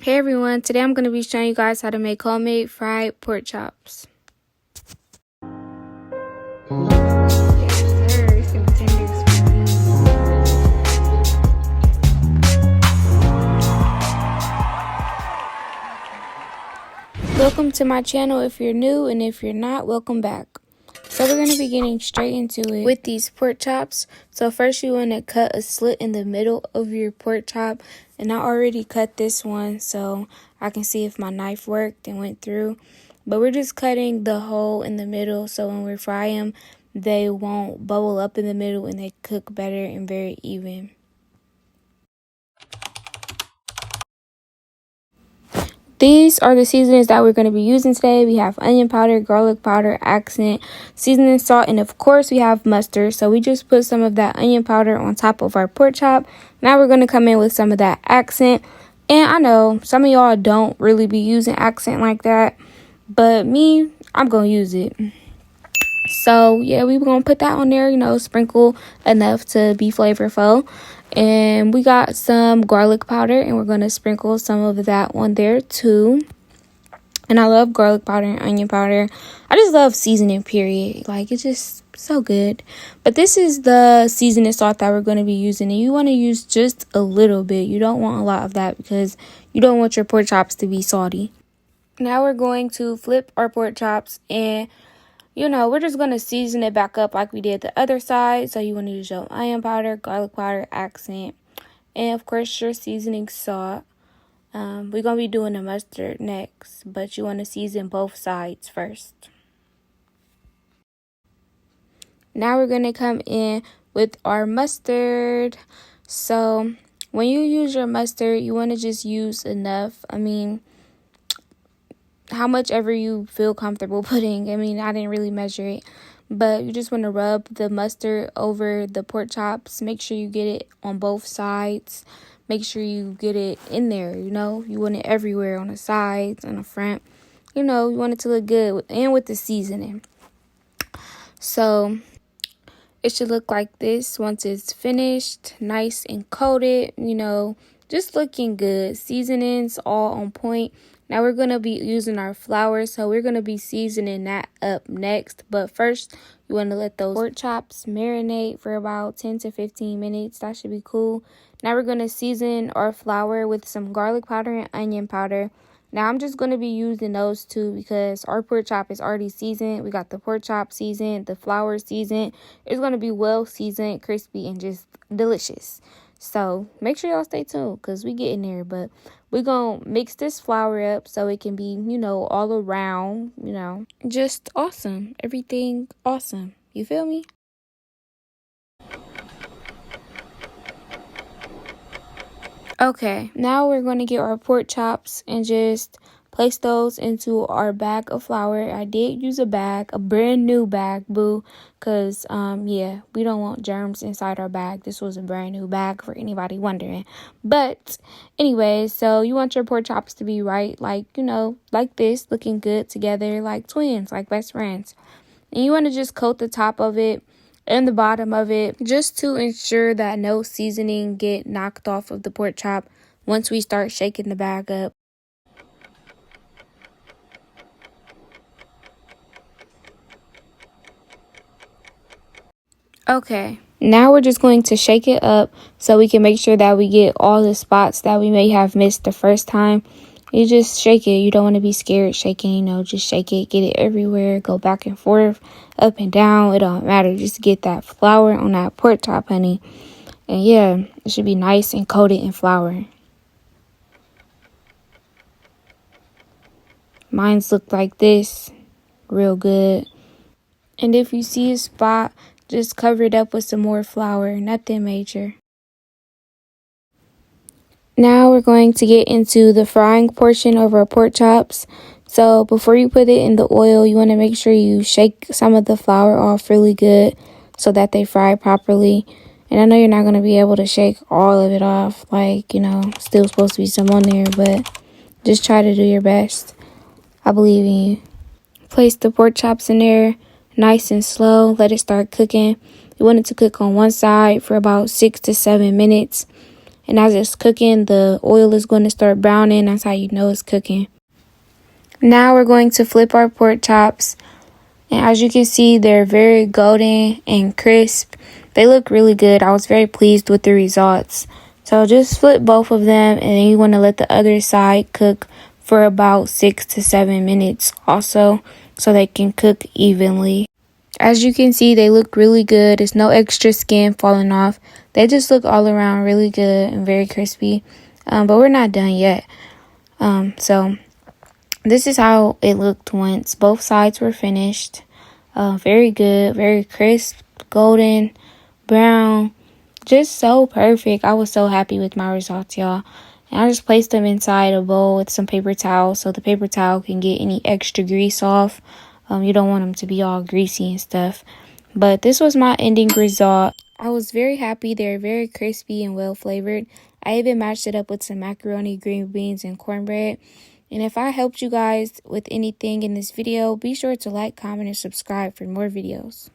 Hey everyone, today I'm going to be showing you guys how to make homemade fried pork chops. Welcome to my channel if you're new, and if you're not, welcome back. So we're going to be getting straight into it with these pork chops. So first you want to cut a slit in the middle of your pork chop, and I already cut this one so I can see if my knife worked and went through. But we're just cutting the hole in the middle so when we fry them, they won't bubble up in the middle and they cook better and very even. These are the seasonings that we're going to be using today. We have onion powder, garlic powder, accent, seasoning salt, and of course we have mustard. So we just put some of that onion powder on top of our pork chop. Now we're going to come in with some of that accent. And I know some of y'all don't really be using accent like that, but me, I'm going to use it. So yeah, we were going to put that on there, sprinkle enough to be flavorful. And we got some garlic powder, and we're going to sprinkle some of that on there too. And I love garlic powder and onion powder. I just love seasoning, period. Like, it's just so good. But this is the seasoning salt that we're going to be using. And you want to use just a little bit. You don't want a lot of that because you don't want your pork chops to be salty. Now we're going to flip our pork chops, and we're just going to season it back up like we did the other side. So you want to use your onion powder, garlic powder, accent, and of course your seasoning salt. We're going to be doing the mustard next, but you want to season both sides first. Now we're going to come in with our mustard. So when you use your mustard, you want to just use enough. How much ever you feel comfortable putting. I didn't really measure it, but you just want to rub the mustard over the pork chops. Make sure you get it on both sides. Make sure you get it in there, You want it everywhere, on the sides, on the front. You want it to look good, and with the seasoning. So it should look like this once it's finished, nice and coated, just looking good. Seasonings all on point. Now we're going to be using our flour, so we're going to be seasoning that up next. But first, you want to let those pork chops marinate for about 10 to 15 minutes. That should be cool. Now we're going to season our flour with some garlic powder and onion powder. Now I'm just going to be using those two because our pork chop is already seasoned. We got the pork chop seasoned, the flour seasoned. It's going to be well seasoned, crispy, and just delicious. So make sure y'all stay tuned because we get in there. But we're going to mix this flour up so it can be, all around, just awesome. Everything awesome. You feel me? Okay, now we're going to get our pork chops and just place those into our bag of flour. I did use a brand new bag, boo, because, we don't want germs inside our bag. This was a brand new bag for anybody wondering. But anyway, so you want your pork chops to be right, like this, looking good together, like twins, like best friends. And you want to just coat the top of it and the bottom of it just to ensure that no seasoning get knocked off of the pork chop once we start shaking the bag up. Okay, now we're just going to shake it up so we can make sure that we get all the spots that we may have missed the first time. You just shake it. You don't want to be scared shaking, just shake it, get it everywhere, go back and forth, up and down. It don't matter. Just get that flour on that pork chop, honey. And yeah, it should be nice and coated in flour. Mine's look like this, real good. And if you see a spot, just cover it up with some more flour, nothing major. Now we're going to get into the frying portion of our pork chops. So before you put it in the oil, you want to make sure you shake some of the flour off really good so that they fry properly. And I know you're not going to be able to shake all of it off, still supposed to be some on there, but just try to do your best. I believe in you. Place the pork chops in there nice and slow. Let it start cooking. You want it to cook on one side for about 6 to 7 minutes. And as it's cooking, the oil is going to start browning. That's how you know it's cooking. Now we're going to flip our pork chops. And as you can see, they're very golden and crisp. They look really good. I was very pleased with the results. So just flip both of them, and then you want to let the other side cook for about 6 to 7 minutes also, so they can cook evenly. As you can see, they look really good. There's no extra skin falling off. They just look all around really good and very crispy. But we're not done yet. So this is how it looked once both sides were finished. Very good, very crisp, golden, brown, just so perfect. I was so happy with my results, y'all. And I just placed them inside a bowl with some paper towel so the paper towel can get any extra grease off. You don't want them to be all greasy and stuff. But this was my ending result. I was very happy. They're very crispy and well flavored. I even matched it up with some macaroni, green beans, and cornbread. And if I helped you guys with anything in this video, be sure to like, comment, and subscribe for more videos.